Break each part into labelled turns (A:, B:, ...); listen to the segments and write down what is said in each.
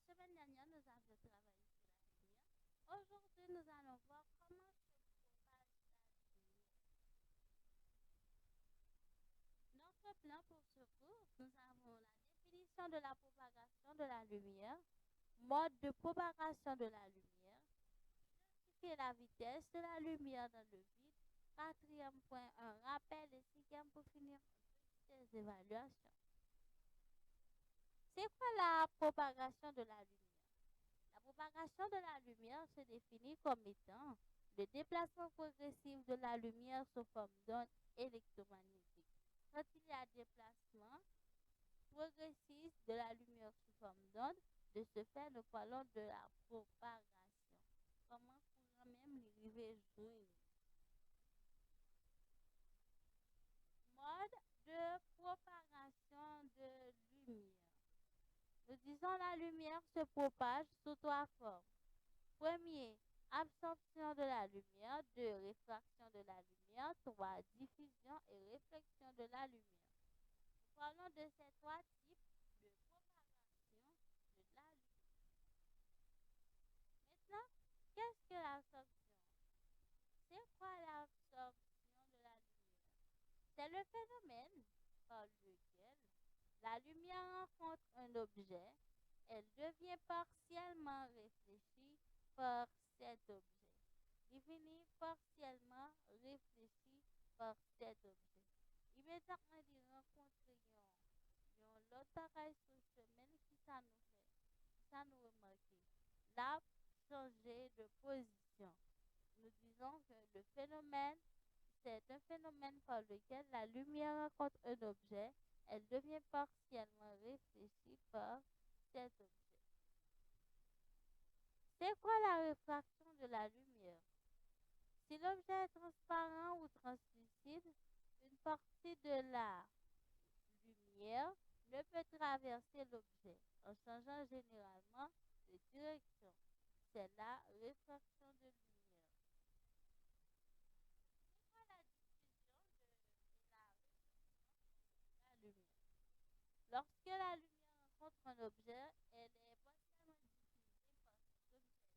A: semaine dernière, nous avions travaillé sur la lumière. Aujourd'hui, nous allons voir comment se propage la lumière. Notre plan pour ce cours, nous avons la définition de la propagation de la lumière, mode de propagation de la lumière, identifier la vitesse de la lumière dans le vide, quatrième point, un rappel et cinquième pour finir, petites évaluations. C'est quoi la propagation de la lumière? La propagation de la lumière se définit comme étant le déplacement progressif de la lumière sous forme d'onde électromagnétique. Quand il y a déplacement progressif de la lumière sous forme d'onde, de ce fait, nous parlons de la propagation. Comment courant même l'arrivée joindre? Mode de propagation de lumière. Nous disons la lumière se propage sous trois formes. Premier, absorption de la lumière. 2, réfraction de la lumière. 3, diffusion et réflexion de la lumière. Nous parlons de ces trois types de propagation de la lumière. Maintenant, qu'est-ce que l'absorption? C'est quoi l'absorption de la lumière? C'est le phénomène par lequel la lumière rencontre un objet, elle devient partiellement réfléchie par cet objet. Définit partiellement réfléchi par cet objet. Immédiatement, il rencontre l'autre pareil sur le chemin qui ça nous fait, qui ça nous remarque. Là, changer de position. Nous disons que le phénomène, c'est un phénomène par lequel la lumière rencontre un objet, elle devient partiellement réfléchie par cet objet. C'est quoi la réfraction de la lumière? Si l'objet est transparent ou translucide, une partie de la lumière ne peut traverser l'objet en changeant généralement de direction. C'est la réfraction de lumière. C'est quoi la diffusion et la réflexion de la lumière? Lorsque la lumière rencontre un objet, elle est partiellement diffusée par cet objet,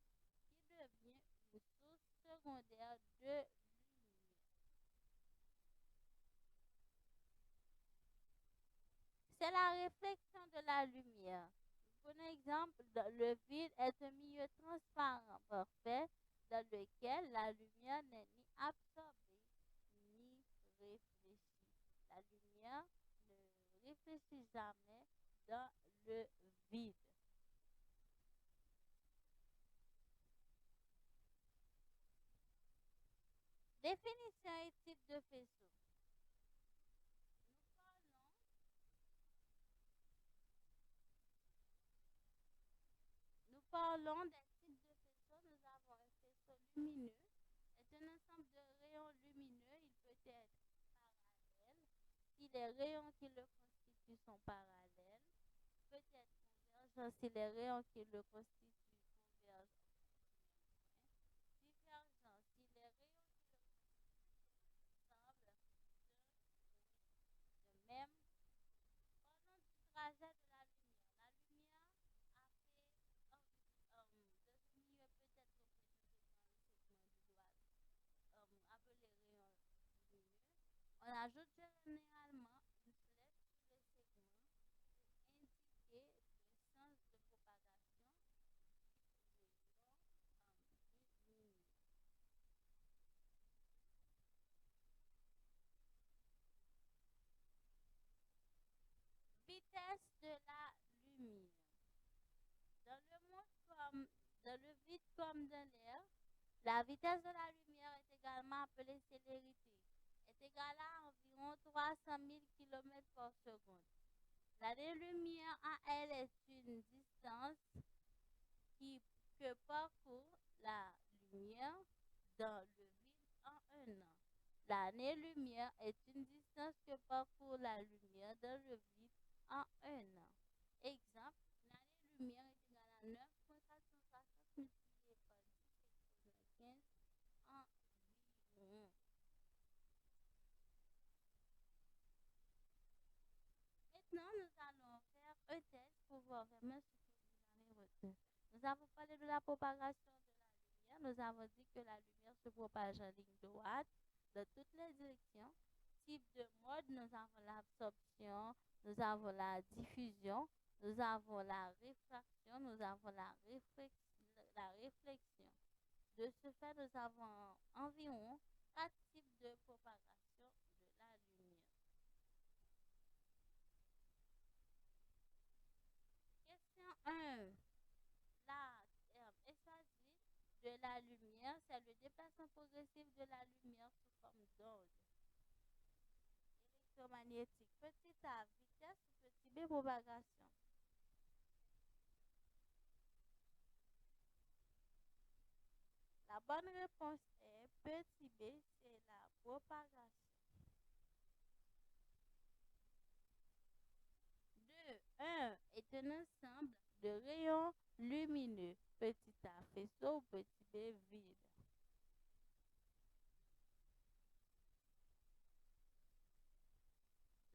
A: qui devient une source secondaire de lumière. C'est la réflexion de la lumière. Prenons exemple, le vide est un milieu transparent parfait dans lequel la lumière n'est ni absorbée ni réfléchie. La lumière ne réfléchit jamais dans le vide. Définition et type de faisceau. Nous parlons Nous parlons des types de faisceaux. Nous avons un faisceau lumineux. C'est un ensemble de rayons lumineux. Il peut être parallèle. Si les rayons qui le constituent sont parallèles, peut être convergent si les rayons qui le constituent convergent au même point. Divergent si les rayons qui le constituent semblent de même. Parlons du trajet de la lumière. La lumière a fait de ce milieu peut être représenté par un segment de droite appelé rayon lumineux. On ajoute généralement une flèche sur le segment pour indiquer le sens de propagation du rayon lumineux. Vitesse de la lumière. Dans le monde comme dans le vide comme dans l'air, la vitesse de la lumière est également appelée célérité, est égale à environ 300 000 km par seconde. L'année-lumière à elle est une distance qui, que parcourt la lumière dans le vide en un an. L'année-lumière est une distance que parcourt la lumière dans le vide en un an. Exemple, l'année-lumière est égale à 9,460 multiplié par 10 environ. Maintenant, nous allons faire un test pour voir vraiment ce que vous avez retenu. Nous avons parlé de la propagation de la lumière. Nous avons dit que la lumière se propage en ligne droite dans toutes les directions. Type de mode, nous avons l'absorption, nous avons la diffusion, nous avons la réfraction, nous avons la réflexion. De ce fait, nous avons environ 4 types de propagation de la lumière. Question 1. La terme est choisi de la lumière, c'est le déplacement progressif de la lumière sous forme d'onde électromagnétique. Petit a, vitesse ou petit b, propagation. La bonne réponse est petit b, c'est la propagation. 2. 1 est un ensemble de rayons lumineux. Petit a, faisceau ou petit b, vide.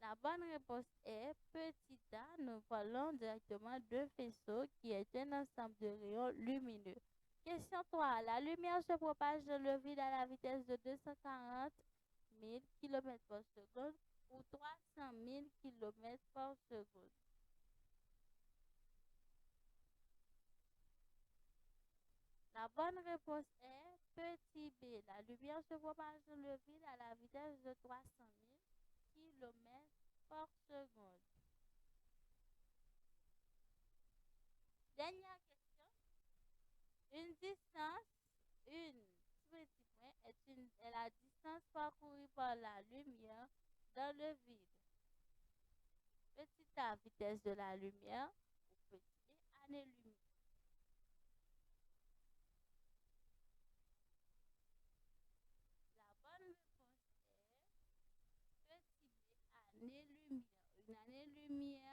A: La bonne réponse est petit a. Nous parlons directement de faisceau qui est un ensemble de rayons lumineux. Question 3. La lumière se propage dans le vide à la vitesse de 240 000 km par seconde ou 300 000 km par seconde. La bonne réponse est petit b. La lumière se propage dans le vide à la vitesse de 300 000 km par seconde. Dernière question. Une distance, une petit point, est la distance parcourue par la lumière dans le vide. Petit a, vitesse de la lumière, ou petit b, année-lumière. La bonne réponse est petit b, année-lumière. Une année-lumière